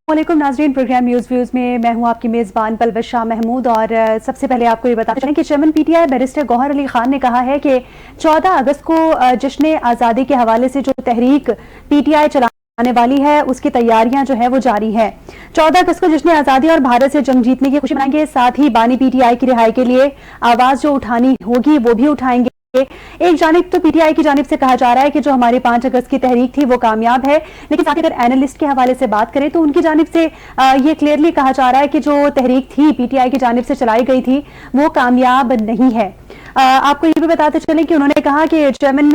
वालेकुम नाजरीन, programme news views में मैं हूं आपकी मेज़बान पलवश शाह महमूद। और सबसे पहले आपको ये बताते चलें कि chairman PTI barrister Gauhar Ali Khan ने कहा है कि 14 अगस्त को जश्न आज़ादी के हवाले से जो तहरीक पीटीआई चलाने वाली है उसकी तैयारियां जो है वो जारी है। 14 अगस्त को जश्न आज़ादी और भारत से जंग जीतने की खुशी मनाएंगे। साथ ही बानी पीटीआई की रिहाई के लिए आवाज़ जो उठानी होगी वो भी उठाएंगे। एक जानिब तो पीटीआई की जानिब से कहा जा रहा है कि जो हमारी 5 अगस्त की तहरीक थी वो कामयाब है, लेकिन साथ ही अगर एनालिस्ट के हवाले से बात करें तो उनकी जानिब से ये क्लियरली कहा जा रहा है कि जो तहरीक थी पीटीआई की जानिब से चलाई गई थी वो कामयाब नहीं है। आपको ये भी बताते चलें कि उन्होंने कहा कि चेयरमैन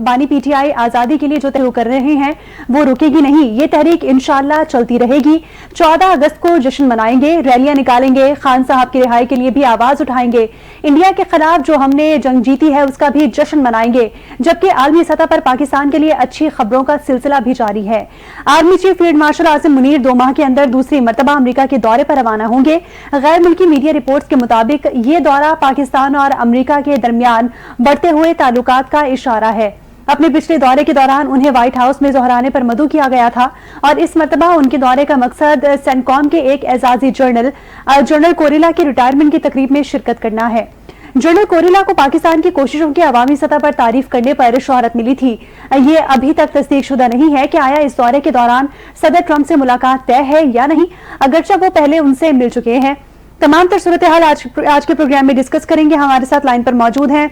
बानी पीटीआई आज़ादी के लिए जो तहरीक कर रहे हैं वो रुकेगी नहीं, ये तहरीक इंशाल्लाह चलती रहेगी। 14 अगस्त को जश्न मनाएंगे, रैलियां निकालेंगे, खान साहब की रिहाई के लिए भी आवाज उठाएंगे, इंडिया के खिलाफ जो हमने जंग जीती है उसका भी जश्न मनाएंगे, जबकि आलमी सतह पर पाकिस्तान के लिए अच्छी खबरों का सिलसिला भी जारी है। Army chief field marshal Asim Munir 2 माह के अंदर दूसरी मरतबा अमेरिका के दौरे पर रवाना होंगे। गैर मुल्की मीडिया रिपोर्ट्स के मुताबिक ये दौरा पाकिस्तान और अमेरिका के दरमियान बढ़ते हुए ताल्लुकात का इशारा है। अपने पिछले दौरे के दौरान उन्हें व्हाइट हाउस में जोहराने पर मदऊ किया गया था और इस मरतबा उनके दौरे का मकसद सेंटकॉम के एक एजाजी जनरल कोरिला की रिटायरमेंट की तकरीब में शिरकत करना है। जनरल कोरिला को पाकिस्तान की कोशिशों की अवामी सतह पर तारीफ करने पर शोहरत मिली थी। ये अभी तक तस्दीक शुदा नहीं है कि आया इस दौरे के दौरान सदर ट्रंप से मुलाकात तय है या नहीं, अगरचे वो पहले उनसे मिल चुके हैं। तमाम तर सूरत हाल आज के प्रोग्राम में डिस्कस करेंगे। हमारे साथ लाइन पर मौजूद हैं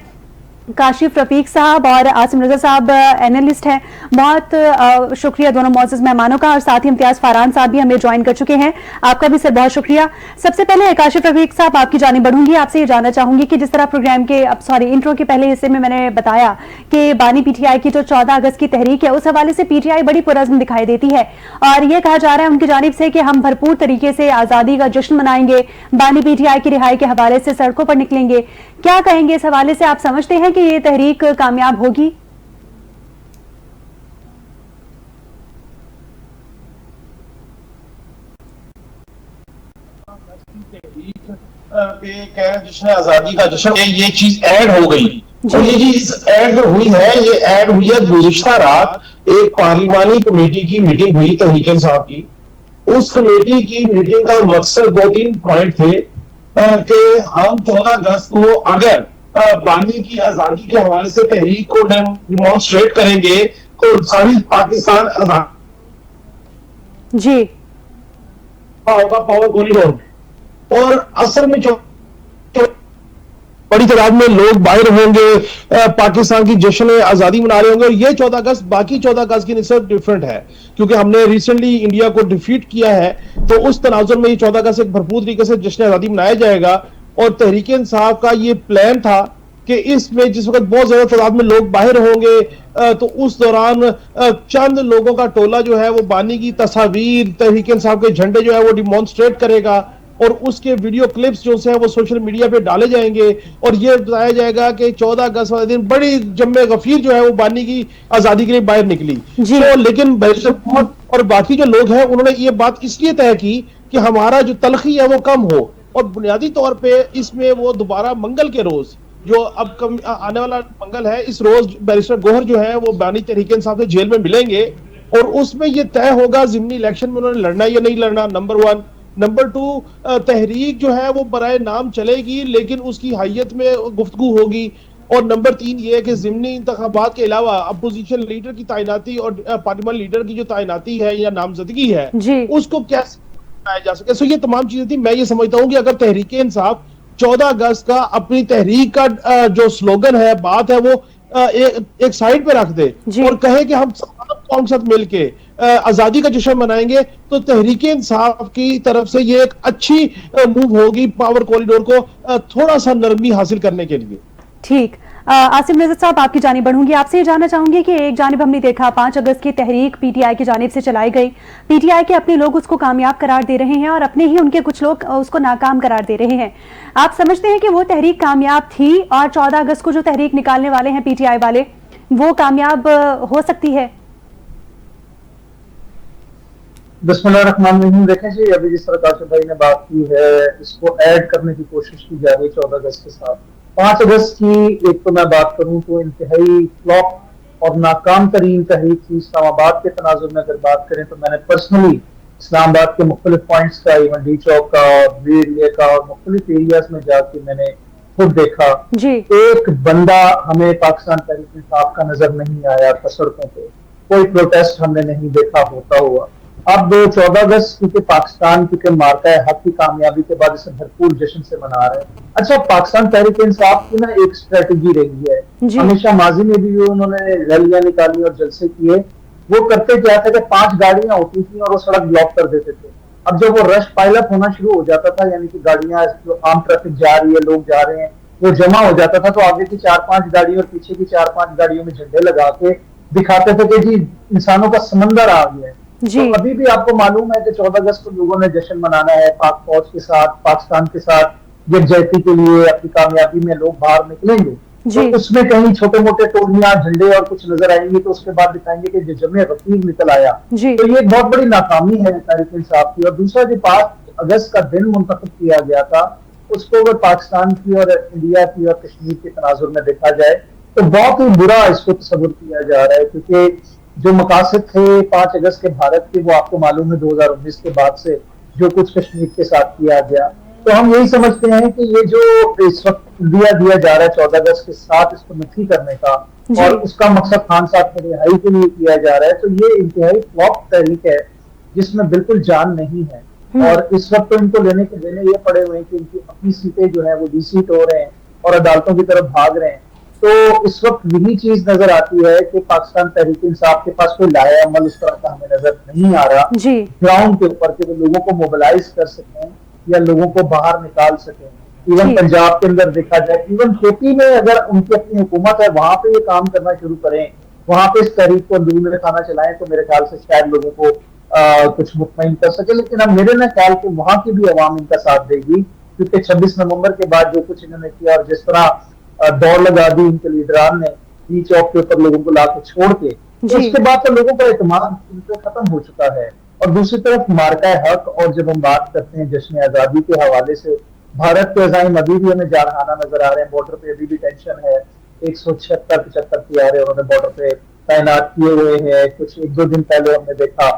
काशिफ रफीक साहब और आसिम रजा साहब, एनालिस्ट हैं। बहुत शुक्रिया दोनों मौजूद मेहमानों का, और साथ ही इम्तियाज फारान साहब भी हमें ज्वाइन कर चुके हैं। आपका भी सर बहुत शुक्रिया। सबसे पहले काशिफ रफीक साहब आपकी जानिब बढ़ूंगी, आपसे ये जानना चाहूंगी कि जिस तरह प्रोग्राम के इंट्रो के पहले हिस्से में मैंने बताया कि बानी पीटीआई की जो 14 अगस्त की तहरीक है उस हवाले से पीटीआई बड़ी पुरअज़्म दिखाई देती है और ये कहा जा रहा है उनकी जानिब से कि हम भरपूर तरीके से आज़ादी का जश्न मनाएंगे, बानी पीटीआई की रिहाई के हवाले से सड़कों पर निकलेंगे। क्या कहेंगे इस हवाले से? आप समझते हैं कि ये तहरीक कामयाब होगी? जश्न आजादी का जश्न ये चीज ऐड हो गई और ये चीज ऐड हुई है, ये ऐड हुई है गुज़िश्ता रात एक पार्लिमानी कमेटी की मीटिंग हुई तहरीक इंसाफ की। उस कमेटी की मीटिंग का मकसद 2-3 पॉइंट थे कि हम 14 अगस्त को अगर बानी की आजादी के हवाले से तहरीक को डिमॉन्स्ट्रेट करेंगे तो सारी पाकिस्तान आजाद जी होगा पावर कॉरिडोर। और असल में जो बड़ी तादाद में लोग बाहर होंगे, पाकिस्तान की जश्न आजादी मना रहे होंगे। और ये 14 अगस्त बाकी 14 अगस्त की निस्बत डिफरेंट है क्योंकि हमने रिसेंटली इंडिया को डिफीट किया है, तो उस तनाजुर में ये 14 अगस्त एक भरपूर तरीके से जश्न आजादी मनाया जाएगा। और तहरीक इंसाफ का ये प्लान था कि इसमें जिस वक्त बहुत ज्यादा तादाद में लोग बाहर होंगे तो उस दौरान चंद लोगों का टोला जो है वो बानी की तस्वीर, तहरीक इंसाफ के झंडे जो है वो डिमॉन्स्ट्रेट करेगा और उसके वीडियो क्लिप्स जो है वो सोशल मीडिया पे डाले जाएंगे और ये बताया जाएगा कि 14 अगस्त वाले दिन बड़ी जम्मे गफीर जो है वो बानी की आजादी के लिए बाहर निकली। तो लेकिन बैरिस्टर और बाकी जो लोग हैं उन्होंने ये बात इसलिए तय की कि हमारा जो तलखी है वो कम हो, और बुनियादी तौर पे इसमें वो दोबारा मंगल के रोज जो अब आने वाला मंगल है, इस रोज बैरिस्टर गौहर जो है वो बानी तहरीक इंसाफ से जेल में मिलेंगे और उसमें ये तय होगा जिमनी इलेक्शन में उन्होंने लड़ना या नहीं लड़ना, नंबर 1। नंबर 2, तहरीक जो है वो बराए नाम चलेगी लेकिन उसकी हैयत में गुफ्तगू होगी। और नंबर 3 ये है कि जिमनी इंतखाबात के अलावा अपोजिशन लीडर की तैनाती और पार्लियामेंट लीडर की जो तैनाती है या नामजदगी है उसको कैसे बनाया जा सके। सो ये तमाम चीजें थी। मैं ये समझता हूँ कि अगर तहरीक इंसाफ 14 अगस्त का अपनी तहरीक का जो स्लोगन है, बात है, वो एक साइड पे रख दे और कहे कि हम कौन के साथ मिलके आजादी का जश्न मनाएंगे, तो तहरीक इंसाफ की तरफ से ये एक अच्छी मूव होगी पावर कॉरिडोर को थोड़ा सा नरमी हासिल करने के लिए। ठीक, आसिम रजा साहब आपकी जानिब बढ़ूंगी। आपसे ये जानना चाहूंगी कि एक जानिब हमने देखा 5 अगस्त की तहरीक पीटीआई की जानिब से चलाई गई, पीटीआई के अपने लोग उसको कामयाब करार दे रहे हैं और अपने ही उनके कुछ लोग उसको नाकाम करार दे रहे हैं। आप समझते हैं कि वो तहरीक कामयाब थी और 14 अगस्त को जो तहरीक निकालने वाले हैं पीटीआई वाले वो कामयाब हो सकती है? बिस्मिल्लाहिर्रहमानिर्रहीम। देखें जी, अभी जिस तरह काशिफ भाई ने बात की है इसको ऐड करने की कोशिश की जा रही है 14 अगस्त के साथ। 5 अगस्त की एक तो मैं बात करूं तो इंतहाई फ्लॉप और नाकाम तरीन तहरीक थी। इस्लामाबाद के तनाजुर में अगर बात करें तो मैंने पर्सनली इस्लामाबाद के मुख्तलिफ पॉइंट्स का, इवन डी चौक का, ब्री एरिया का और मुख्तलिफ एरियाज में जाके मैंने खुद देखा। जी। एक बंदा हमें पाकिस्तान तहरीक इंसाफ का नजर नहीं आया था सड़कों पे, कोई प्रोटेस्ट हमने नहीं देखा होता हुआ। अब 14 अगस्त क्योंकि पाकिस्तान क्योंकि मार्का है हक की कामयाबी के बाद इसे भरपूर जश्न से मना रहे हैं। अच्छा, पाकिस्तान तहरीक इंसाफ की ना एक स्ट्रेटजी रही है, हमेशा माजी में भी उन्होंने रैलियां निकाली और जलसे किए। वो करते क्या था कि 5 गाड़ियां होती थी और वो सड़क ब्लॉक कर देते थे। अब जब वो रश पाइलअप होना शुरू हो जाता था, यानी कि गाड़ियां जो आम ट्रैफिक जा रही है, लोग जा रहे हैं, वो जमा हो जाता था, तो आगे की 4-5 गाड़ी और पीछे की 4-5 गाड़ियों में झंडे लगा के दिखाते थे कि जी इंसानों का समंदर आ गया है। तो अभी भी आपको मालूम है कि 14 अगस्त को लोगों ने जश्न मनाना है, पाक फौज के साथ, पाकिस्तान के साथ यकजहती के लिए, अपनी कामयाबी में लोग बाहर निकलेंगे। तो उसमें कहीं छोटे मोटे टोलियां, झंडे और कुछ नजर आएंगे, तो उसके बाद दिखाएंगे कि जमे गफीर निकल आया। तो ये बहुत बड़ी नाकामी है तहरीक इंसाफ की। और दूसरा जो 5 अगस्त का दिन मुंतखब किया गया था, उसको अगर पाकिस्तान की और इंडिया की और कश्मीर के तनाजुर में देखा जाए तो बहुत ही बुरा इसको तस्वुर किया जा रहा है, क्योंकि जो मकासद थे 5 अगस्त के भारत के, वो आपको मालूम है 2019 के बाद से जो कुछ कश्मीर के साथ किया गया। तो हम यही समझते हैं कि ये जो इस वक्त दिया जा रहा है 14 अगस्त के साथ इसको नफी करने का, और उसका मकसद खान साहब की रिहाई के लिए किया जा रहा है, तो ये इंतहाई फ्लॉप तहरीक है जिसमें बिल्कुल जान नहीं है। और इस वक्त तो इनको लेने के देने ये पड़े हुए हैं कि इनकी अपनी सीटें जो है वो डिसीट हो रहे हैं और अदालतों की तरफ भाग रहे हैं। तो इस वक्त यही चीज नजर आती है कि पाकिस्तान तहरीक इंसाफ के पास कोई लाया अमल उस तरह का हमें नजर नहीं आ रहा ग्राउंड के ऊपर, कि वो लोगों को मोबिलाइज कर सकें या लोगों को बाहर निकाल सकें। इवन पंजाब के अंदर देखा जाए, इवन केपी में अगर उनकी अपनी हुकूमत है, वहां पे ये काम करना शुरू करें, वहां पे इस तहरीक को अंदरूनी में खाना चलाएं, तो मेरे ख्याल से शायद लोगों को कुछ मुतमईन कर सके। लेकिन अब मेरे ना ख्याल कि वहां की भी अवाम इनका साथ देगी, क्योंकि 26 नवंबर के बाद जो कुछ इन्होंने किया और जिस तरह दौड़ लगा दी इनके लीडरान ने डी चौक के ऊपर लोगों को लाकर छोड़ के, उसके बाद तो लोगों का एतमाद इन पर खत्म हो चुका है। और दूसरी तरफ मार्का हक, और जब हम बात करते हैं जश्न आजादी के हवाले से, भारत के अज़ाइम अभी भी हमें जारहाना नजर आ रहे हैं। बॉर्डर पे अभी भी टेंशन है। 176-75 तैयारे उन्होंने बॉर्डर पे तैनात किए हुए हैं। कुछ 1-2 दिन पहले हमने देखा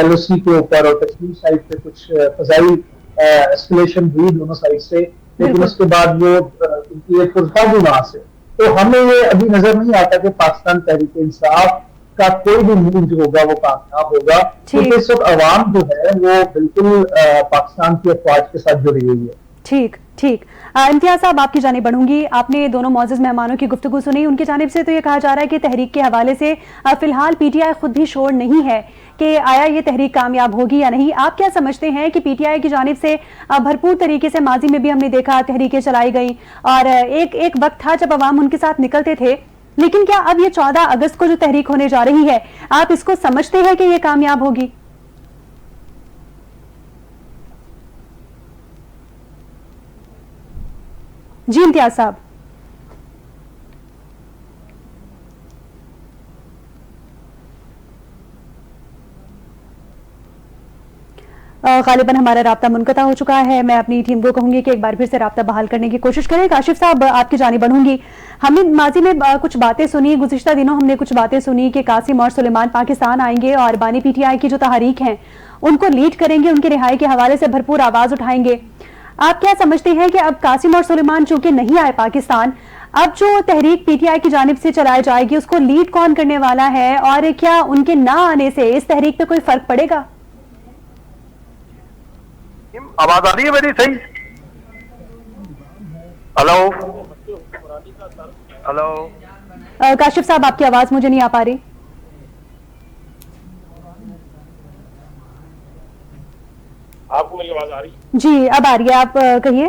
LOC के ऊपर और कश्मीर साइड पे कुछ फजाई एस्केलेशन हुई दोनों साइड से, लेकिन उसके बाद वो उनकी एक फुरकानी वहां से। तो हमें ये अभी नजर नहीं आता कि पाकिस्तान तहरीक इंसाफ का कोई भी मूव जो होगा वो कामयाब होगा, क्योंकि इस वक्त अवाम जो है वो बिल्कुल पाकिस्तान की अफवाज के साथ जुड़ी हुई है। ठीक ठीक। इम्तियाज साहब, आपकी जानिब बढ़ूंगी। आपने दोनों मौजूद मेहमानों की गुफ्तगू सुनी। उनकी जानिब से तो ये कहा जा रहा है कि तहरीक के हवाले से फिलहाल PTI खुद भी श्योर नहीं है कि आया ये तहरीक कामयाब होगी या नहीं। आप क्या समझते हैं कि PTI की जानिब से भरपूर तरीके से माजी में भी हमने देखा तहरीकें चलाई गई, और एक वक्त था जब अवाम उनके साथ निकलते थे, लेकिन क्या अब ये 14 अगस्त को जो तहरीक होने जा रही है, आप इसको समझते हैं कि ये कामयाब होगी? जी इम्तियाज साहब। गालिबन हमारा राब्ता मुनक़ता हो चुका है। मैं अपनी टीम को कहूंगी कि एक बार फिर से राब्ता बहाल करने की कोशिश करें। काशिफ साहब, आपकी जानिब बढ़ूंगी। हमने माजी में कुछ बातें सुनी, गुज़िश्ता दिनों हमने कुछ बातें सुनी कि कासिम और सुलेमान पाकिस्तान आएंगे और बानी PTI की जो तहरीक हैं उनको लीड करेंगे, उनकी रिहाई के हवाले से भरपूर आवाज उठाएंगे। आप क्या समझते हैं कि अब कासिम और सुलेमान चूंकि नहीं आए पाकिस्तान, अब जो तहरीक PTI की जानिब से चलाई जाएगी उसको लीड कौन करने वाला है, और क्या उनके ना आने से इस तहरीक पे कोई फर्क पड़ेगा? आवाज आ रही है मेरी सही? हेलो हेलो काशिफ साहब, आपकी आवाज मुझे नहीं आ पा रही। आपको मेरी आवाज आ रही? जी अब आ रही है, आप कहिए।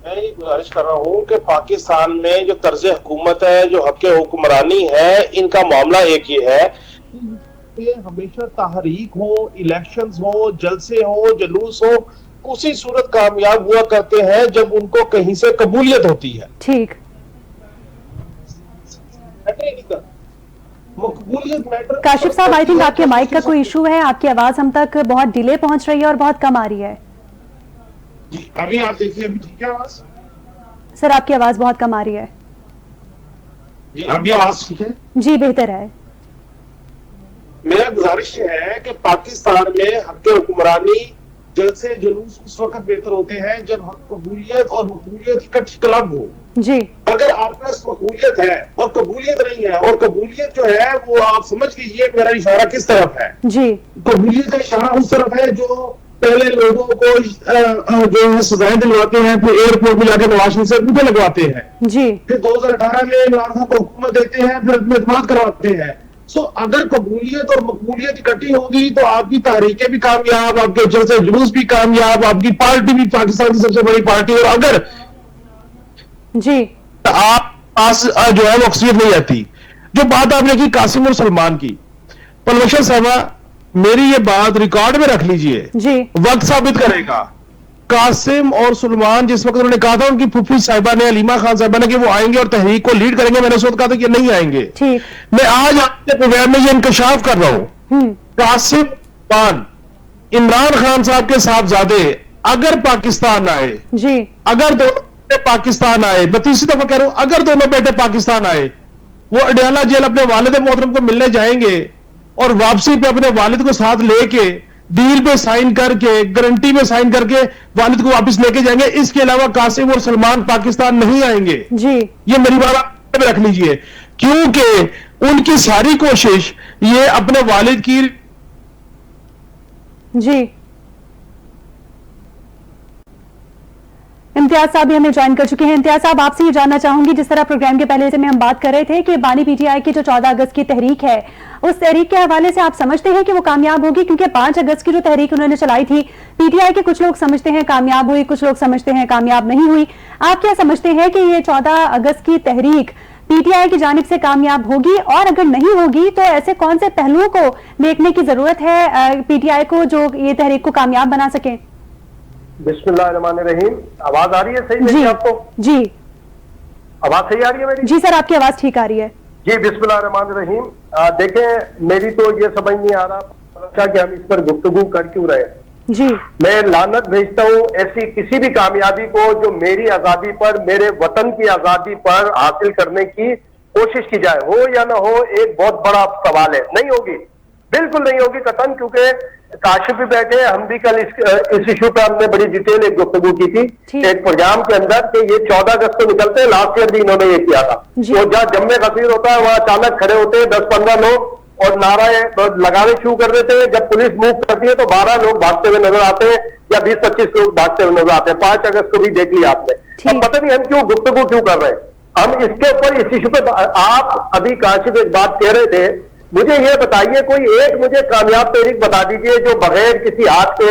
मैं ये गुजारिश कर रहा हूँ कि पाकिस्तान में जो तर्ज हुकूमत है, जो हक हुक्मरानी है, इनका मामला एक ही है कि हमेशा तहरीक हो, इलेक्शंस हो, जलसे हो, जुलूस हो, उसी सूरत कामयाब हुआ करते हैं जब उनको कहीं से कबूलियत होती है। ठीक। काशिफ साहब, आई थिंक आपके माइक का कोई इशू है, आपकी आवाज हम तक बहुत डिले पहुंच रही है और बहुत कम आ रही है। अभी आप देखिए, अभी ठीक है आवाज? सर, आपकी आवाज बहुत कम आ रही है। अभी आवाज ठीक है? जी बेहतर है। मेरा गुजारिश है कि पाकिस्तान में हक हुक्मरानी जलसे जुलूस उस वक्त बेहतर होते हैं जब कबूलियत और मकबूलियत इकट्ठी क्लब हो। जी, अगर आपके पास मकबूलियत है और कबूलियत नहीं है, और कबूलियत जो है वो आप समझ लीजिए मेरा इशारा किस तरफ है। जी, कबूलियत का इशारा उस तरफ है जो पहले लोगों को जो है सजाएं दिलवाते हैं, फिर एयरपोर्ट में जाकर नवाज शरीफ से बूटे लगवाते हैं, जी, फिर 2018 में इमरान खान को हुकूमत देते हैं, फिर एतमाद करवाते हैं। सो अगर कबूलियत और मकबूलियत इकट्ठी होगी तो आपकी तहरीकें भी कामयाब, आपके जलसे जुलूस भी कामयाब, आपकी पार्टी भी पाकिस्तान की सबसे बड़ी पार्टी। और अगर जी, आप पास जो है वो अक्सरियत नहीं आती, जो बात आपने की कासिम और सलमान की, पलवशा साहबा मेरी ये बात रिकॉर्ड में रख लीजिए, जी, वक्त साबित करेगा। कासिम और सलमान जिस वक्त उन्होंने कहा था उनकी फूफी साहिबा ने, हलीमा खान साहिबा ने, कि वो आएंगे और तहरीक को लीड करेंगे, मैंने उस वक्त कहा था कि नहीं आएंगे। ठीक, मैं आज आपके प्रोग्राम में ये इंकशाफ कर रहा हूं। कासिम खान इमरान खान साहब के साहबजादे अगर पाकिस्तान आए, जी, अगर दोनों बेटे पाकिस्तान आए, मैं तीसरी दफा कह रहा हूं, अगर दोनों बेटे पाकिस्तान आए, वो अडयाला जेल अपने वालिद मोहतरम को मिलने जाएंगे और वापसी पे अपने वालिद को साथ लेके डील पे साइन करके, गारंटी में साइन करके वालिद को वापस लेके जाएंगे। इसके अलावा कासिम और सलमान पाकिस्तान नहीं आएंगे। जी, ये मेरी बात में रख लीजिए, क्योंकि उनकी सारी कोशिश ये अपने वालिद की। जी, इम्तियाज साहब भी हमें ज्वाइन कर चुके हैं। इम्तियाज साहब, आपसे ये जानना चाहूंगी, जिस तरह प्रोग्राम के पहले से में हम बात कर रहे थे कि बानी पीटीआई की जो 14 अगस्त की तहरीक है, उस तहरीक के हवाले से आप समझते हैं कि वो कामयाब होगी? क्योंकि 5 अगस्त की जो तहरीक उन्होंने चलाई थी, पीटीआई के कुछ लोग समझते हैं कामयाब हुई, कुछ लोग समझते हैं कामयाब नहीं हुई। आप क्या समझते हैं कि ये 14 अगस्त की तहरीक पीटीआई की जानिब से कामयाब होगी? और अगर नहीं होगी तो ऐसे कौन से पहलुओं को देखने की जरूरत है पीटीआई को जो ये तहरीक को कामयाब बना सके? बिस्मिल्लाहिर्रहमानिर्रहीम। आवाज आ रही है सही मेरी आपको? जी, आवाज सही आ रही है मेरी? जी सर, आपकी आवाज ठीक आ रही है। जी, बिस्मिल्लाहिर्रहमानिर्रहीम। देखें, मेरी तो ये समझ नहीं आ रहा कि हम इस पर गुफ्तगू कर क्यों रहे हैं। जी, मैं लानत भेजता हूँ ऐसी किसी भी कामयाबी को जो मेरी आजादी पर, मेरे वतन की आजादी पर हासिल करने की कोशिश की जाए, हो या ना हो, एक बहुत बड़ा सवाल है। नहीं होगी, बिल्कुल नहीं होगी कतन, क्योंकि काशिफ भी बैठे, हम भी कल इस इशू पर हमने बड़ी डिटेल एक गुफ्तगू की थी एक प्रोग्राम के अंदर कि ये 14 अगस्त को निकलते हैं। लास्ट ईयर भी इन्होंने ये किया था। वो जहाँ जम्मे कसीर होता है वहां अचानक खड़े होते हैं 10-15 लोग और नारे लगाने शुरू कर देते हैं। जब पुलिस मूव करती है तो 12 लोग भागते हुए नजर आते हैं या 20-25 लोग भागते हुए नजर आते हैं। 5 अगस्त को भी देख लिया आपने। अब पता नहीं हम क्यों गुफ्तगू क्यों कर रहे हैं हम इसके ऊपर, इस इशू पे। आप अभी काशिफ एक बात कह रहे थे, मुझे ये बताइए, कोई एक मुझे कामयाब तहरीक बता दीजिए जो बगैर किसी हाथ के,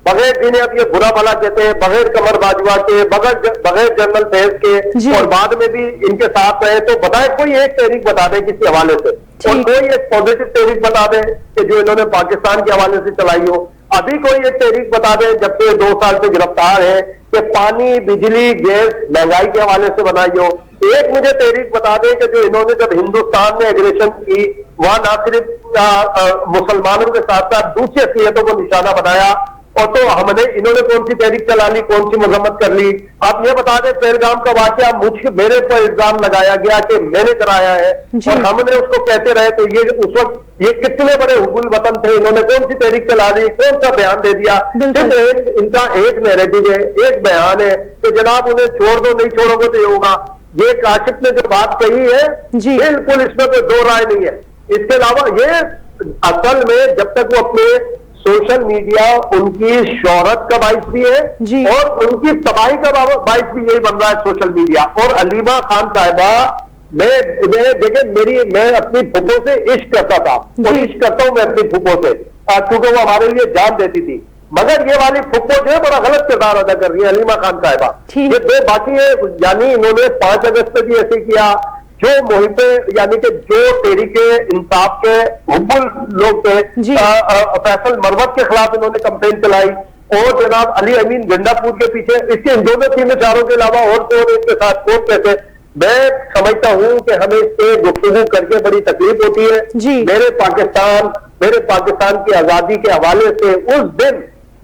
बगैर जिन्हें अब ये बुरा भला कहते हैं, बगैर कमर बाजवा के, बगैर जनरल फैज के और बाद में भी इनके साथ रहे, तो बताए कोई एक तहरीक बता दें किसी हवाले से, और कोई एक पॉजिटिव तहरीक बता दें कि जो इन्होंने पाकिस्तान के हवाले से चलाई हो। अभी कोई एक तहरीक बता दें जब से 2 साल से गिरफ्तार है कि पानी, बिजली, गैस महंगाई के हवाले से बनाई हो। एक मुझे तहरीक बता दें कि जो इन्होंने जब हिंदुस्तान में एग्रेशन की वहां ना सिर्फ मुसलमानों के साथ साथ दूसरी अक़लियतों को निशाना बनाया, और तो हमने इन्होंने कौन सी तहरीक चला ली, कौन सी मजम्मत कर ली। आप ये बता दें, पहलगाम का वाकया मेरे पर इल्जाम लगाया गया कि मैंने कराया है और हमने उसको कहते रहे, तो ये उस वक्त ये कितने बड़े हुबुल वतन थे, इन्होंने कौन सी तहरीक चला दी, कौन सा बयान दे दिया। सिर्फ इनका एक नैरेटिव है, एक बयान है कि जनाब उन्हें छोड़ दो, नहीं छोड़ोगे तो ये होगा। ये काशिफ ने जो बात कही है बिल्कुल इसमें कोई दो राय नहीं है। इसके अलावा ये असल में जब तक वो अपने सोशल मीडिया उनकी शोहरत का बाइस भी है और उनकी तबाही का बाइस भी यही बन रहा है सोशल मीडिया। और हलीमा खान साहिबा, मैं अपनी फुफो से इश्क करता था और इश्क करता हूं मैं अपनी फुफो से, क्योंकि वो हमारे लिए जान देती थी। मगर ये वाली फुफो जो है बड़ा गलत किरदार अदा कर रही है हलीमा खान साहिबा। ये दो बाकी है, यानी इन्होंने 5 अगस्त में भी ऐसे किया, जो मुहिबे यानी कि जो तहरीके इंसाफ के हुब्बुल लोग थे, फैसल मरवत के खिलाफ इन्होंने कंपेन चलाई और जनाब अली अमीन गंडापुर के पीछे, इसके इन दोनों 3-4 के अलावा और कौन इसके साथ कौन कहते। मैं समझता हूं कि हमें इस पे गुफ्तगू करके बड़ी तकलीफ होती है। मेरे पाकिस्तान की आजादी के हवाले से उस दिन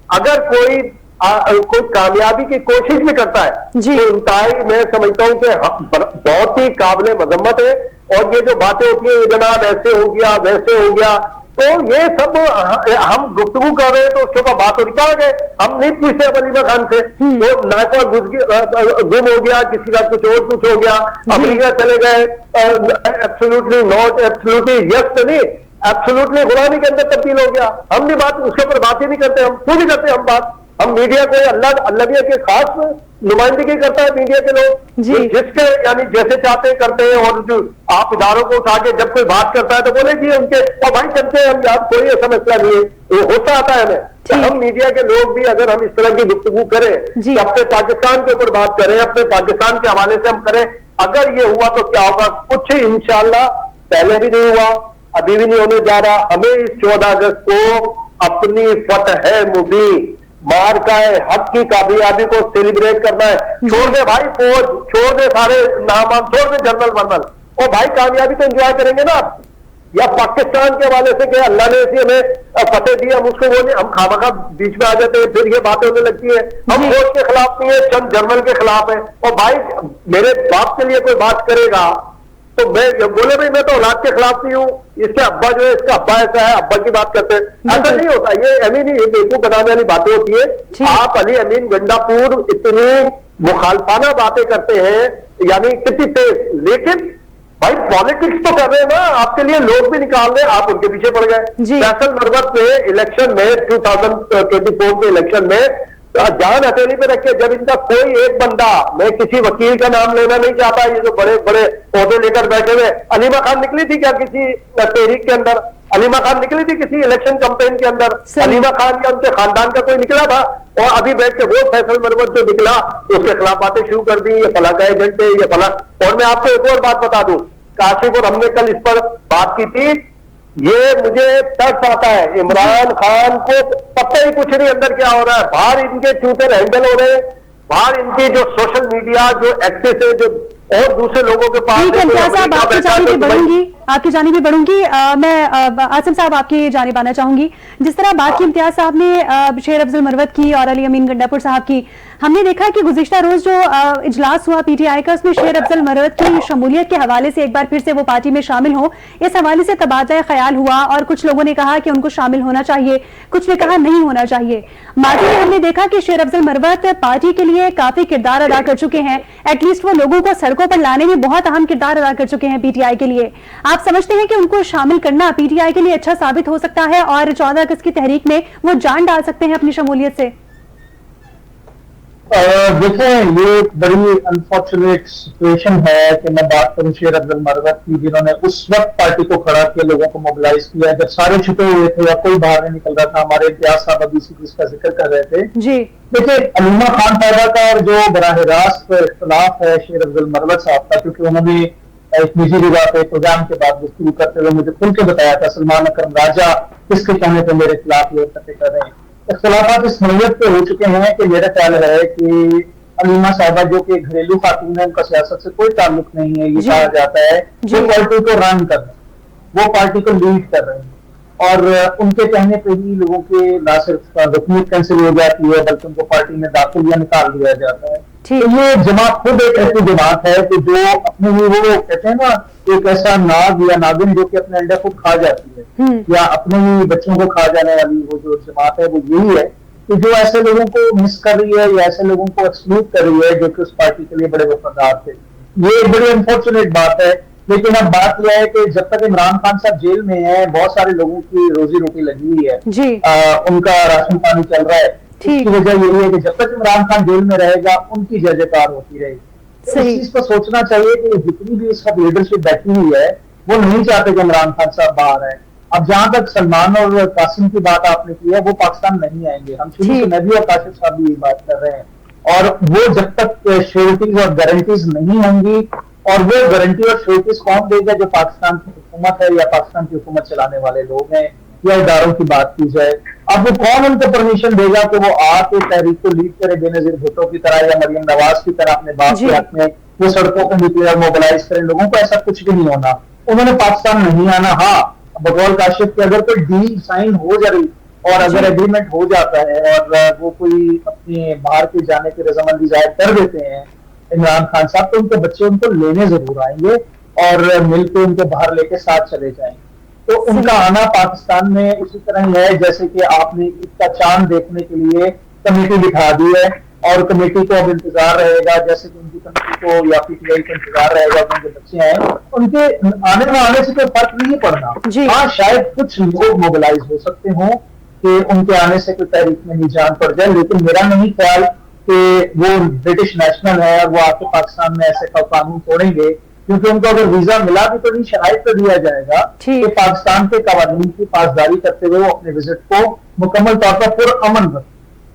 अगर कोई कामयाबी की कोशिश भी करता है तो इंतहाई मैं समझता हूं कि बहुत ही काबिल मजम्मत है। और ये जो बातें होती है जनाब ऐसे हो गया वैसे हो गया, तो ये सब हम गुफ्तगू कर रहे हैं तो उसके ऊपर बात हो रही गए, हम नहीं पूछते अब अलीमा खान से, तो नायका गुम हो गया, किसी का कुछ हो गया, अमेरिका चले गए, एब्सोल्युटली नॉट, एब्सोल्युटली यस तो नहीं, एब्सोल्युटली गुलामी के अंदर तब्दील हो गया। हम भी बात उसके ऊपर बात ही नहीं करते, हम क्यों नहीं करते हम बात? हम मीडिया को अल्लाह के खास नुमाइंदगी करता है मीडिया के लोग, जिसके यानी जैसे चाहते करते हैं, और जो आप इदारों को उठा के जब कोई बात करता है तो बोले जी उनके और भाई चलते हैं हम, यार कोई ऐसा मसला नहीं है, वो होता आता है हमें। तो हम मीडिया के लोग भी अगर हम इस तरह की गुफ्तगू करें कि अपने पाकिस्तान के ऊपर बात करें, अपने पाकिस्तान के हवाले से हम करें, अगर ये हुआ तो क्या होगा? कुछ इंशाल्लाह पहले भी नहीं हुआ, अभी भी नहीं होने जा रहा। हमें इस 14 अगस्त को अपनी फतह मुबीन मार्का हक की कामयाबी को सेलिब्रेट करना है। छोड़ दे भाई फौज, छोड़ दे सारे नाम, छोड़ दे जनरल वरनल, और भाई कामयाबी तो एंजॉय करेंगे ना। या पाकिस्तान के हवाले से क्या अल्लाह ने ऐसी हमें फतेह दी, हम उसको बोले, हम खामखा बीच में आ जाते हैं, फिर ये बातें होने लगती है। हम फौज के खिलाफ नहीं है, चंद जनरल के खिलाफ है। और भाई मेरे बाप के लिए कोई बात करेगा तो मैं बोले भाई मैं तो औलाद के खिलाफ नहीं हूँ, इसके अब्बा जो है, इसका अब्बा ऐसा है, अब्बा की बात करते हैं, ऐसा नहीं होता। ये अमीन ही बेवकूफ बनाने वाली बातें होती है। आप अली अमीन गंडापुर इतनी मुखालफाना बातें करते हैं, यानी कितनी तेज, लेकिन भाई पॉलिटिक्स तो कर रहे हैं ना, आपके लिए लोग भी निकाल रहे हैं, आप उनके पीछे पड़ गए। फैसल मरवत में इलेक्शन में 2024 के इलेक्शन में जान हथेली पे रखे, जब इनका कोई एक बंदा, मैं किसी वकील का नाम लेना नहीं चाहता, ये जो बड़े बड़े पौधे लेकर बैठे हुए, अलीमा खान निकली थी क्या किसी तहरीक के अंदर? अलीमा खान निकली थी किसी इलेक्शन कैंपेन के अंदर? अलीमा खान या उनके खानदान का कोई निकला था? और अभी बैठ के वो फैसल मरवत जो निकला उसके खिलाफ बातें शुरू कर दी, ये फला का एजेंट है, ये फला। और मैं आपको एक और बात बता दूं, काशिफ और हमने कल इस पर बात की थी, ये मुझे तर्स आता है, इमरान खान को पता ही कुछ नहीं अंदर क्या हो रहा है। बाहर इनके ट्विटर हैंडल हो रहे हैं, बाहर इनकी जो सोशल मीडिया जो एक्सेस है, जो और दूसरे लोगों के पास। ठीक है इम्तियाज साहब, आपकी जानिब भी बढ़ूंगी, मैं आसिम साहब आपकी जानिब आना चाहूंगी। जिस तरह बात की इम्तियाज साहब ने शेर अफजल मरवत की और अली अमीन गंडापुर साहब की, हमने देखा कि गुज़िश्ता रोज जो इजलास हुआ पीटीआई का, उसमें शेर अफजल मरवत की शमूलियत के हवाले से एक बार फिर से वो पार्टी में शामिल हो, इस हवाले से तबादला ख्याल हुआ, और कुछ लोगों ने कहा कि उनको शामिल होना चाहिए, कुछ ने कहा नहीं होना चाहिए। माजी में हमने देखा कि शेर अफजल मरवत पार्टी के लिए काफी किरदार अदा कर चुके हैं, एटलीस्ट वो लोगों को सड़कों पर लाने में बहुत अहम किरदार अदा कर चुके हैं पीटीआई के लिए। आप समझते हैं कि उनको शामिल करना पीटीआई के लिए अच्छा साबित हो सकता है और 14 अगस्त की तहरीक में वो जान डाल सकते हैं अपनी शमूलियत से? देखें, ये बड़ी अनफॉर्चुनेट सिचुएशन है कि मैं बात करूं शेर अफजल मरवत की, जिन्होंने उस वक्त पार्टी को खड़ा किया, लोगों को मोबिलाइज किया जब सारे छुपे हुए थे या कोई बाहर नहीं निकल रहा था। हमारे इम्तियाज साहब अभी इसका जिक्र कर रहे थे जी। देखिए, अलीमा खान साहबा का और जो बराह रास्त इख्तलाफ है शेर अफजल मरवत साहब का, क्योंकि उन्होंने एक निजी जगह पे प्रोग्राम के बाद गुफ्तगू करते हुए मुझे खुल के बताया था, सलमान अकरम राजा किसके कहने पर मेरे खिलाफ ये हरकतें कर रहे हैं। इख्तलाफात इस नौयत पे हो चुके हैं कि मेरा ख्याल है कि अलीमा साहबा जो कि घरेलू खातून है, उनका सियासत से कोई ताल्लुक नहीं है, ये कहा जाता है वो पार्टी को रन कर रहे हैं, वो पार्टी को लीड कर रहे हैं, और उनके कहने पे ही लोगों के ना सिर्फ रुकनीत कैंसिल हो जाती है बल्कि उनको पार्टी में दाखिल या निकाल दिया जाता है। तो ये जमात खुद एक ऐसी जमात है कि जो अपने लिए, वो कहते हैं ना, एक ऐसा नाग या नागिन जो कि अपने अंडे खुद खा जाती है या अपने ही बच्चों को खा जाने वाली वो जो जमात है, वो यही है कि जो ऐसे लोगों को मिस कर रही है या ऐसे लोगों को एक्सक्लूड कर रही है जो कि उस पार्टी के लिए बड़े वफादार थे। ये एक बड़ी अनफॉर्चुनेट बात है। लेकिन अब बात यह है कि जब तक इमरान खान साहब जेल में है, बहुत सारे लोगों की रोजी रोटी लगी हुई है जी। उनका राशन पानी चल रहा है। इसकी वजह यही है कि जब तक इमरान खान जेल में रहेगा उनकी जय जयकार होती रहेगी। इस चीज को सोचना चाहिए कि जितनी भी इस वक्त लीडरशिप बैठी हुई है वो नहीं चाहते कि इमरान खान साहब बाहर आए। अब जहां तक सलमान और कासिम की बात आपने की है, वो पाकिस्तान नहीं आएंगे। हम शुरू से नबी और काशिफ साहब भी ये बात कर रहे हैं, और वो जब तक श्योरिटीज और गारंटीज नहीं होंगी, और वो गारंटी और श्योरिटीज कौन देगा? जो पाकिस्तान की हुकूमत है या पाकिस्तान की हुकूमत चलाने वाले लोग हैं या इदारों की बात की जाए। अब वो कौन उनको परमिशन देगा कि वो आके तहरीक को लीड करे, बेनजीर भुट्टो की तरह या मरियम नवाज की तरह अपने बाप के हक में वो सड़कों पर निकले और मोबिलाइज करें लोगों को? ऐसा कुछ भी नहीं होना। उन्होंने पाकिस्तान नहीं आना। हाँ, बकौल काशिफ के अगर कोई डील साइन हो जा रही और अगर एग्रीमेंट हो जाता है और वो कोई अपने बाहर के जाने की रजामंदी जाहिर कर देते हैं इमरान खान साहब, तो उनके बच्चे उनको लेने जरूर आएंगे और मिलकर उनको बाहर लेके साथ चले जाएंगे। तो उनका आना पाकिस्तान में उसी तरह ही है जैसे कि आपने इसका चांद देखने के लिए कमेटी दिखा दी है, और कमेटी को अब इंतजार रहेगा, जैसे कि उनकी कमेटी को या पीटीआई को इंतजार रहेगा कि उनके बच्चे हैं, उनके आने से कोई फर्क नहीं पड़ना। हाँ, शायद कुछ लोग मोबिलाइज हो सकते हों कि उनके आने से कोई तहरीक में नहीं जान पड़ जाए, लेकिन मेरा नहीं ख्याल कि वो ब्रिटिश नेशनल है और वो आके पाकिस्तान में ऐसे का कानून तोड़ेंगे, क्योंकि उनको अगर वीजा मिला भी तो नहीं, शराइत तो दिया जाएगा कि पाकिस्तान के कानून की पासदारी करते हुए वो अपने विजिट को मुकम्मल तौर पर पुरअमन रखें।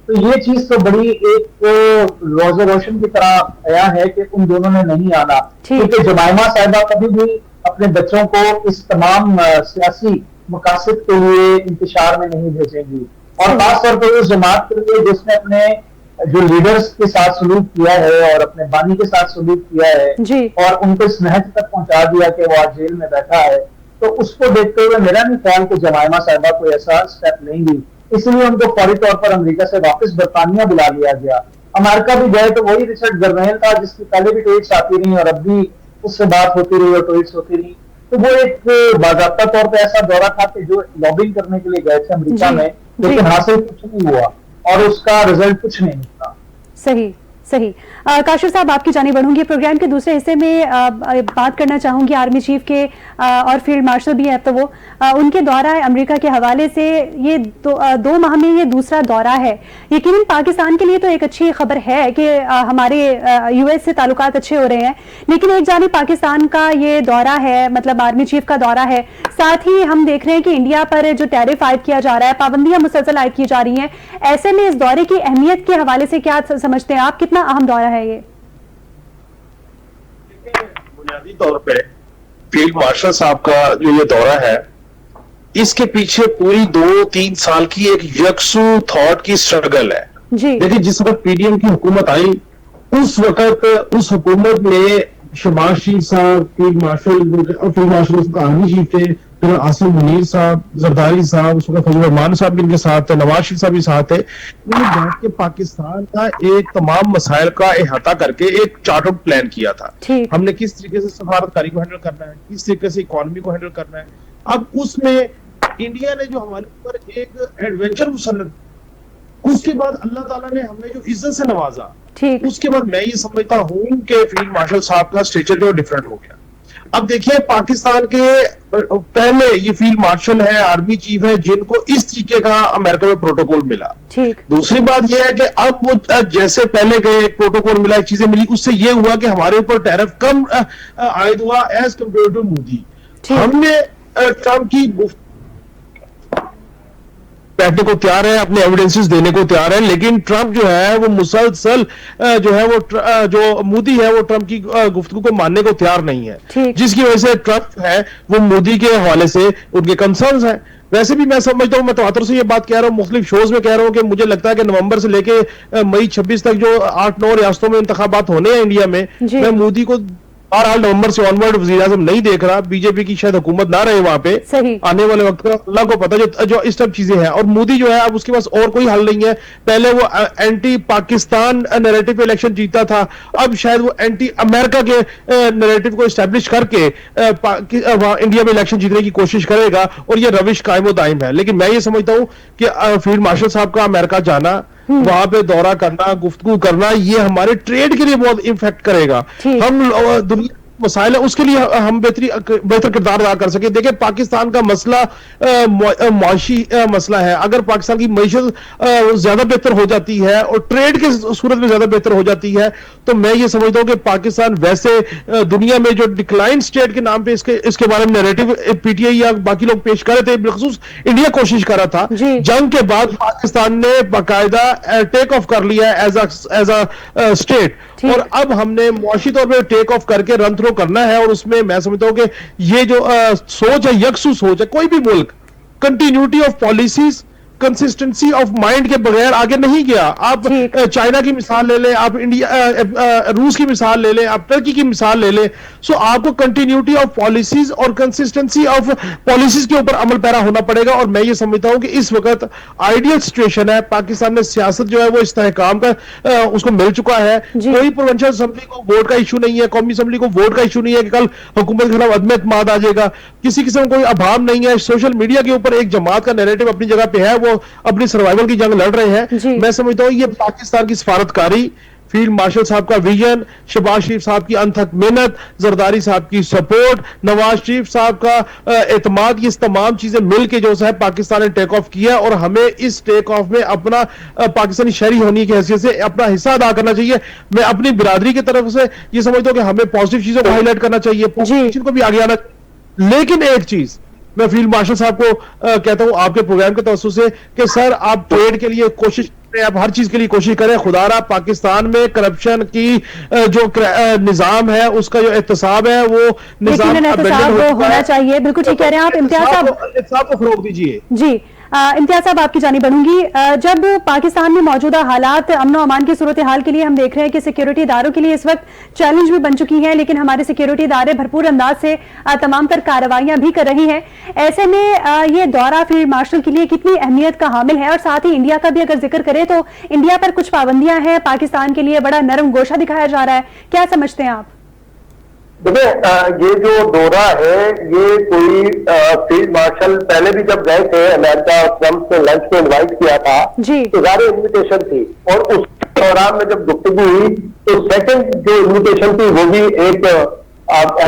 तो ये चीज तो बड़ी एक रोज़ रोशन की तरह आया है कि उन दोनों ने नहीं आना, क्योंकि जमाइमा साहिबा कभी भी अपने बच्चों को इस तमाम सियासी मकासद के लिए इंतशार में नहीं भेजेंगी, और खासतौर पर उस जमात के लिए जिसने अपने जो लीडर्स के साथ सलूक किया है और अपने बानी के साथ सलूक किया है और उनको इस नहज तक पहुंचा दिया कि वो आज जेल में बैठा है, तो उसको देखते हुए मेरा नहीं ख्याल कि जमाइमा साहिबा कोई ऐसा स्टेप लेंगी, इसलिए उनको फौरी तौर पर अमेरिका से वापस बरतानिया बुला लिया गया। अमेरिका भी गए तो वही रिचर्ड बर्नहेल था जिसकी पहले भी ट्वीट्स आती रही और अब भी उससे बात होती रही और ट्वीट्स होती रही, तो वो एक बाकायदा तौर पर ऐसा दौरा था कि जो लॉबिंग करने के लिए गए थे अमेरिका में, लेकिन हासिल कुछ नहीं हुआ और उसका रिजल्ट कुछ नहीं निकला। सही सही। काशिफ साहब, आपकी जानिब बढ़ूंगी। प्रोग्राम के दूसरे हिस्से में बात करना चाहूंगी आर्मी चीफ के और फील्ड मार्शल भी है, तो वो उनके दौरा अमेरिका के हवाले से ये दो माह में ये दूसरा दौरा है। यकीनन पाकिस्तान के लिए तो एक अच्छी खबर है कि हमारे यूएस से ताल्लुकात अच्छे हो रहे हैं, लेकिन एक जानिब पाकिस्तान का ये दौरा है, मतलब आर्मी चीफ का दौरा है, साथ ही हम देख रहे हैं कि इंडिया पर जो टैरिफ आयद किया जा रहा है, पाबंदियां मुसलसल आयद की जा रही हैं। ऐसे में इस दौरे की अहमियत के हवाले से क्या समझते हैं आप, कितना अहम दौरा है ये? बुनियादी तौर पे फील्ड मार्शल साहब का जो ये दौरा है, इसके पीछे पूरी 2-3 साल की एक यकसू थॉट की स्ट्रगल है। देखिए, जिस वक्त पीडीएम की हुकूमत आई उस वक्त उस हुकूमत में शहबाज शरीफ साहब फील्ड मार्शल आर्मी चीफ थे, फिर आसिम मुनीर साहब, जरदारी साहब, उस वक्त फजल रहमान साहब भी इनके साथ थे, नवाज शरीफ साहब भी साथ थे। उन्होंने बैठ के पाकिस्तान का एक तमाम मसाइल का अहाता करके एक चार्ट आउट प्लान किया था। हमने किस तरीके से सफारतकारी को हैंडल करना है, किस तरीके से इकोनॉमी को हैंडल करना है। अब उसमें इंडिया ने जो हमारे ऊपर एक एडवेंचर मुसल्लत, उसके बाद अल्लाह ताला ने हमें जो इज्जत से नवाजा, उसके बाद मैं ये समझता हूं कि फील्ड मार्शल साहब का स्टेचर जो डिफरेंट हो गया। अब देखिए, पाकिस्तान के पहले ये फील्ड मार्शल है, आर्मी चीफ है, जिनको इस तरीके का अमेरिका में प्रोटोकॉल मिला। दूसरी बात यह है कि अब वो जैसे पहले गए प्रोटोकॉल मिला, चीजें मिली, उससे ये हुआ कि हमारे ऊपर टैरिफ कम आयद हुआ एज कंपेयर टू मोदी। हमने ट्रंप की बैठने को तैयार है, अपने एविडेंसेस देने को तैयार है, लेकिन ट्रंप जो है वो मुसलसल जो है वो जो मोदी है वो ट्रंप की गुफ्तगू को मानने को तैयार नहीं है, जिसकी वजह से ट्रंप है वो मोदी के हवाले से उनके कंसर्न्स हैं। वैसे भी मैं समझता हूं, मैं तवातर से ये बात कह रहा हूं, मुख्तलिफ शोज में कह रहा हूं कि मुझे लगता है कि नवंबर से लेके मई 26 तक जो 8-9 रियासतों में इंतखाबात होने हैं इंडिया में, मैं मोदी को बहरहाल नवंबर से ऑनवर्ड वज़ीर आज़म नहीं देख रहा। बीजेपी की शायद हुकूमत ना रहे वहां पे आने वाले वक्त का, अल्लाह को पता जो इस सब चीजें हैं। और मोदी जो है अब उसके पास और कोई हल नहीं है। पहले वो एंटी पाकिस्तान नैरेटिव पे इलेक्शन जीता था, अब शायद वो एंटी अमेरिका के नैरेटिव को इस्टेब्लिश करके इंडिया में इलेक्शन जीतने की कोशिश करेगा, और ये रविश कायम दायम है। लेकिन मैं ये समझता हूं कि फील्ड मार्शल साहब का अमेरिका जाना, वहां पे दौरा करना, गुफ्तगू करना, ये हमारे ट्रेड के लिए बहुत इम्पैक्ट करेगा। हम दुनिया मसाइल है, उसके लिए हम बेहतर किरदार अदा कर सके। देखिए, पाकिस्तान का मसला मुआशी मसला है। अगर पाकिस्तान की मईशत ज्यादा बेहतर हो जाती है और ट्रेड के सूरत में ज्यादा बेहतर हो जाती है, तो मैं ये समझता हूं कि पाकिस्तान वैसे दुनिया में जो डिक्लाइन स्टेट के नाम पे इसके बारे में नैरेटिव पीटीआई या बाकी लोग पेश कर रहे थे, बिलखुसूस इंडिया कोशिश कर रहा था। जंग के बाद पाकिस्तान ने बाकायदा टेक ऑफ कर लिया एज अ स्टेट, और अब हमने मुआशी तौर पर टेक ऑफ करके रन थ्रो करना है। और उसमें मैं समझता हूं कि ये जो सोच है, यकसू सोच है, कोई भी मुल्क continuity of policies, consistency of mind के बगैर आगे नहीं गया। आप चाइना की मिसाल ले लें, आप रूस की मिसाल ले लें, आप टर्की की मिसाल ले लें। सो आपको कंटिन्यूटी ऑफ पॉलिसीज और कंसिस्टेंसी ऑफ पॉलिसीज के ऊपर अमल पैरा होना पड़ेगा। और मैं ये समझता हूं कि इस वक्त आइडियल सिचुएशन है, पाकिस्तान में सियासत जो है वो इस्तेहकाम का उसको मिल चुका है। कोई प्रोविंशियल असेंबली को वोट का इशू नहीं है, कौमी असेंबली को वोट का इशू नहीं है कि कल हुकूमत के खिलाफ अदम एतमाद आ जाएगा। किसी किस्म कोई अभाव नहीं है। सोशल मीडिया के ऊपर एक जमात का नैरेटिव अपनी जगह पे है, वो अपनी सर्वाइवल की जंग लड़ रहे हैं। मैं समझता हूं ये पाकिस्तान की सफारतकारी, फील्ड मार्शल साहब का विजन, शहबाज शरीफ साहब की अनथक मेहनत, जरदारी साहब की सपोर्ट, नवाज शरीफ साहब का एतमाद, ये तमाम चीजें मिलकर जो है पाकिस्तान ने टेक ऑफ किया। और हमें इस टेक ऑफ में अपना पाकिस्तानी शहरी होने की हैसियत से अपना हिस्सा अदा करना चाहिए। मैं अपनी बिरादरी की तरफ से ये समझता हूं कि हमें पॉजिटिव चीजों को हाईलाइट करना चाहिए, पॉजिटिव को भी आगे आना। लेकिन एक चीज मैं फील्ड मार्शल साहब को कहता हूं आपके प्रोग्राम के तवज्जो से कि सर आप ट्रेड के लिए कोशिश करें, आप हर चीज के लिए कोशिश करें। खुदारा पाकिस्तान में करप्शन की जो निजाम है उसका जो एहतसाब है वो निजाम होना चाहिए। बिल्कुल ठीक कह रहे हैं आप। इम्तियाज साहब को फरोग दीजिए। जी इम्तियाज साहब आपकी जानी बढ़ूंगी। जब पाकिस्तान में मौजूदा हालात अमन अमान की सूरत हाल के लिए हम देख रहे हैं कि सिक्योरिटी इदारों के लिए इस वक्त चैलेंज भी बन चुकी हैं, लेकिन हमारे सिक्योरिटी इदारे भरपूर अंदाज से तमाम तर कार्रवाइयां भी कर रही हैं। ऐसे में ये दौरा फील्ड मार्शल के लिए कितनी अहमियत का हामिल है? और साथ ही इंडिया का भी अगर जिक्र करें तो इंडिया पर कुछ पाबंदियां हैं, पाकिस्तान के लिए बड़ा नरम गोशा दिखाया जा रहा है, क्या समझते हैं आप? देखिए ये जो दौरा है ये कोई फील्ड मार्शल पहले भी जब गए थे अमेरिका, ट्रंप ने लंच में इन्वाइट किया था तो ज्यादा इन्विटेशन थी। और उस दौरान में जब गुफ्तगू हुई तो सेकंड जो इन्विटेशन थी वो भी एक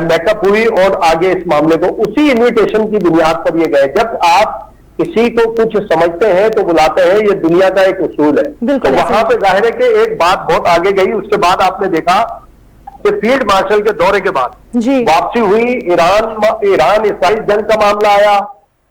बैकअप हुई और आगे इस मामले को उसी इन्विटेशन की बुनियाद पर ये गए। जब आप किसी को कुछ समझते हैं तो बुलाते हैं, ये दुनिया का एक उसूल है। तो वहां पे जाहिर है कि एक बात बहुत आगे गई। उसके बाद आपने देखा कि फील्ड मार्शल के दौरे के बाद वापसी हुई, ईरान इसराइल जंग का मामला आया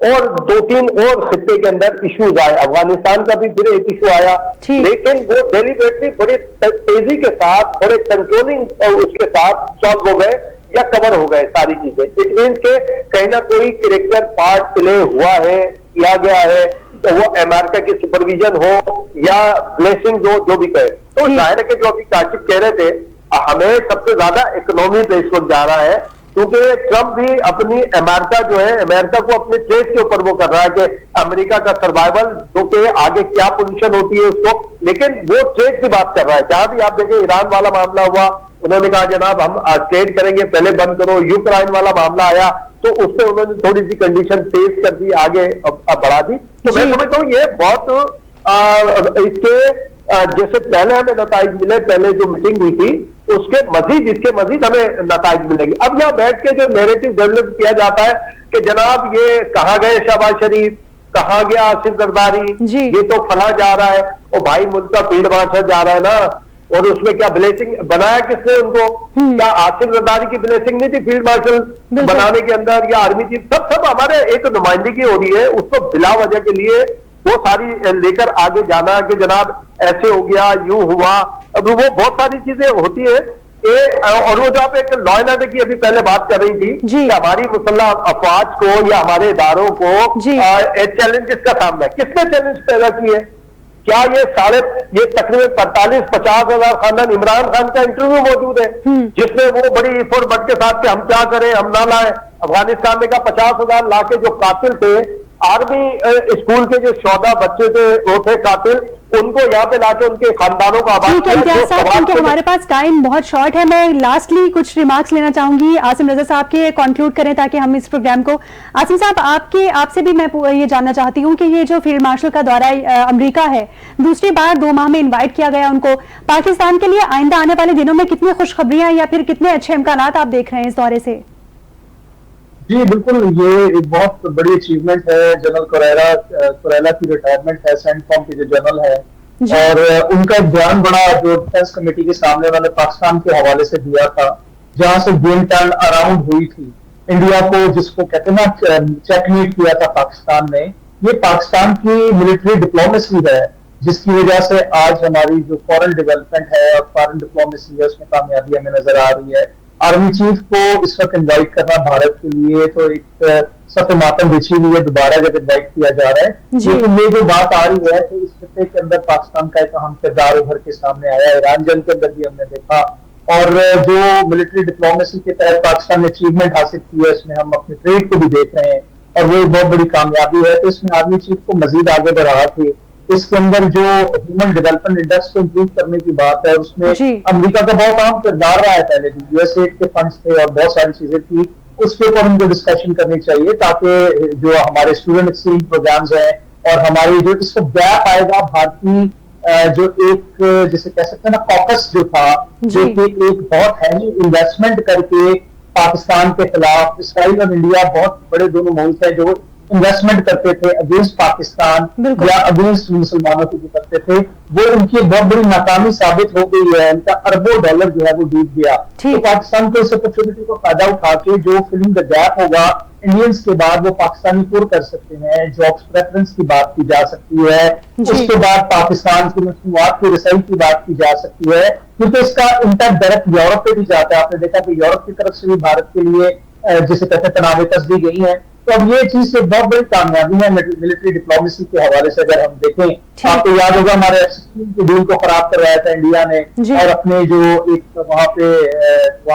और 2-3 और खित्ते के अंदर इश्यूज आए। अफगानिस्तान का भी फिर एक इशू आया, लेकिन वो डेलिबरेटली बड़ी तेजी के साथ, बड़े कंट्रोलिंग उसके साथ सॉल्व हो गए या कवर हो गए सारी चीजें। इट मीन्स के कहीं ना कोई कैरेक्टर पार्ट प्ले हुआ है, किया गया है, तो वो अमेरिका की सुपरविजन हो या ब्लेसिंग हो, जो भी कहे। तो जाहिर है कि जो अभी काशिफ कह रहे थे, हमें सबसे ज्यादा इकोनॉमी पे इस वक्त जा रहा है, क्योंकि ट्रंप भी अपनी अमेरिका जो है, अमेरिका को अपने ट्रेड के ऊपर वो कर रहा है कि अमेरिका का सर्वाइवल जो कि आगे क्या पोजीशन होती है उसको, लेकिन वो ट्रेड की बात कर रहा है। जहां भी आप देखें ईरान वाला मामला हुआ, उन्होंने कहा जनाब हम ट्रेड करेंगे, पहले बंद करो। यूक्रेन वाला मामला आया तो उससे उन्होंने थोड़ी सी कंडीशन तेज कर दी, आगे बढ़ा दी। तो मैं समझता हूँ ये बहुत इसके जैसे पहले हमें नताइज मिले, पहले जो मीटिंग हुई थी उसके मजीद, इसके मजीद हमें नताइज मिलेगी। अब यहाँ बैठ के जो नैरेटिव डेवलप किया जाता है कि जनाब ये कहाँ गए शहबाज शरीफ, कहाँ गया आसिफ जरदारी, ये तो फला जा रहा है, और भाई मुल्क का फील्ड मार्शल जा रहा है ना, और उसमें क्या ब्लेसिंग बनाया किसने उनको? क्या आसिफ जरदारी की ब्लेसिंग नहीं थी फील्ड मार्शल बनाने के अंदर, या आर्मी चीफ? सब हमारे एक नुमाइंदगी हो रही है, उसको बिला वजह के लिए वो सारी लेकर आगे जाना कि जनाब ऐसे हो गया, यूं हुआ। अब वो बहुत सारी चीजें होती है। और वो जो आप एक लॉ एंड ऑर्डर की अभी पहले बात कर रही थी कि हमारी मुसल्लह अफवाज को या हमारे इदारों को चैलेंजेस का सामना, किसने चैलेंज पैदा किए? क्या ये तकरीबन 45-50 हजार खानदान इमरान खान का इंटरव्यू मौजूद है जिसमें वो बड़ी इफोर्ट बट के साथ कि हम क्या करें, हम ना लाए। अफगानिस्तान में का 50,000 लाके जो कातिल थे, आर्मी स्कूल के जो 14 बच्चे थे वो थे कातिल, उनको यहाँ पे लाके उनके खानदानों को आबाद किया। क्योंकि हमारे पास टाइम बहुत शॉर्ट है, मैं लास्टली कुछ रिमार्क्स लेना चाहूंगी आसिम रजा साहब के, कंक्लूड करें ताकि हम इस प्रोग्राम को। आसिम साहब आपसे भी मैं ये जानना चाहती हूँ कि ये जो फील्ड मार्शल का दौरा अमेरिका है, दूसरी बार 2 माह में इन्वाइट किया गया उनको, पाकिस्तान के लिए आइंदा आने वाले दिनों में कितनी खुशखबरियां या फिर कितने अच्छे इम्कान आप देख रहे हैं इस दौरे से? जी बिल्कुल, ये एक बहुत बड़ी अचीवमेंट है। जनरल कुरैला की रिटायरमेंट है, सेंटकॉम के जो जनरल है, और उनका बयान बड़ा जो डिफेंस कमेटी के सामने उन्होंने पाकिस्तान के हवाले से दिया था, जहां से गेम टर्न अराउंड हुई थी इंडिया को, जिसको कहते हैं ना चेकमेट किया था पाकिस्तान ने। ये पाकिस्तान की मिलिट्री डिप्लोमेसी है जिसकी वजह से आज हमारी जो फॉरेन डेवलपमेंट है और फॉरेन डिप्लोमेसी है उसमें कामयाबी हमें नजर आ रही है। आर्मी चीफ को इस वक्त इन्वाइट करना भारत के लिए तो एक सत्य मातम बिछी हुई है, दोबारा जब इन्वाइट किया जा रहा है। लेकिन ये जो बात आ रही है कि इस खत्ते के अंदर पाकिस्तान का एक अहम किरदार उभर के सामने आया है। ईरान जंग के अंदर भी हमने देखा, और जो मिलिट्री डिप्लोमेसी के तहत पाकिस्तान ने अचीवमेंट हासिल की है, इसमें हम अपने ट्रेड को भी देख रहे हैं और वो एक बहुत बड़ी कामयाबी है। तो इसमें आर्मी चीफ को मजीद आगे बढ़ा थे। इसके अंदर जो ह्यूमन डेवलपमेंट इंडेक्स को इम्प्रूव करने की बात है, उसमें अमेरिका का बहुत अहम किरदार रहा है। पहले भी यूएसएड के फंड्स थे और बहुत सारी चीजें थी, उसके ऊपर उनको डिस्कशन करनी चाहिए ताकि जो हमारे स्टूडेंट एक्सचेंज प्रोग्राम्स हैं और हमारी जो इसको गैप आएगा भारतीय जो एक जिसे कह सकते हैं ना कॉकस जो था, जो कि एक बहुत हैवी इन्वेस्टमेंट करके पाकिस्तान के खिलाफ, इसराइल और इंडिया बहुत बड़े दोनों मुल्क है जो इन्वेस्टमेंट करते थे अगेंस्ट पाकिस्तान या अगेंस्ट मुसलमानों की जो करते थे, वो उनकी बहुत बड़ी नाकामी साबित हो गई है। उनका अरबों डॉलर जो है वो डूब गया। तो पाकिस्तान को इस अपॉर्चुनिटी को फायदा उठा के जो फिलिंग द गैप होगा इंडियंस के बाद, वो पाकिस्तानी पूर कर सकते हैं। जॉब्स प्रेफरेंस की बात की जा सकती है, उसके बाद पाकिस्तान की मसनूआत की रसाई की बात की जा सकती है, क्योंकि इसका इंपैक्ट डायरेक्ट यूरोप पे भी जाता है। आपने देखा कि यूरोप की तरफ से भी भारत के लिए जिसे कहते हैं तनाव तस्दी गई है। तो अब ये चीज से बहुत बड़ी कामयाबी है मिलिट्री डिप्लोमेसी के हवाले से। अगर हम देखें, आपको याद होगा हमारे F-16 के डील को खराब करवाया था इंडिया ने, और अपने जो एक वहां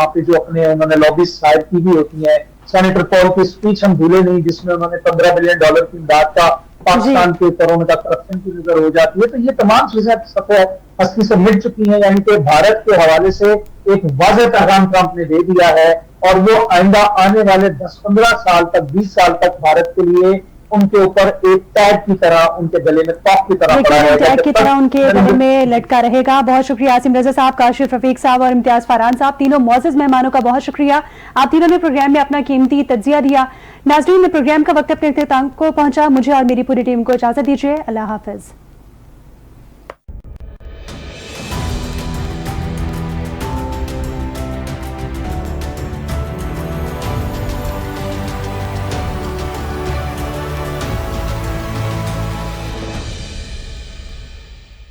पे जो अपने उन्होंने लॉबीज शायद की भी होती है, सेनेटर पॉल की स्पीच हम भूले नहीं, जिसमें उन्होंने $15 बिलियन की इमदाद का पाकिस्तान के ऊपर उनका करप्शन की नजर हो जाती है। तो ये तमाम चीजें सफेद हस्ती से मिट चुकी हैं, यानी कि भारत के हवाले से एक वाज़ेह पैगाम ट्रंप ने दे दिया है, और वो आइंदा आने वाले 10-15 साल तक, 20 साल तक भारत के लिए उनके ऊपर एक टैग की तरह, उनके गले में तोप की तरह पड़ा रहेगा, टैग की तरह उनके गले में लटका रहेगा। बहुत शुक्रिया आसिम रजा साहब, काशिफ रफीक साहब और इम्तियाज फरहान साहब, तीनों मौजूद मेहमानों का बहुत शुक्रिया। आप तीनों ने प्रोग्राम में अपना कीमती तज्जिया दिया। नाज़रीन, प्रोग्राम का वक्त अपने इख्तिताम को पहुंचा। मुझे और मेरी पूरी टीम को इजाजत दीजिए। अल्लाह हाफिज।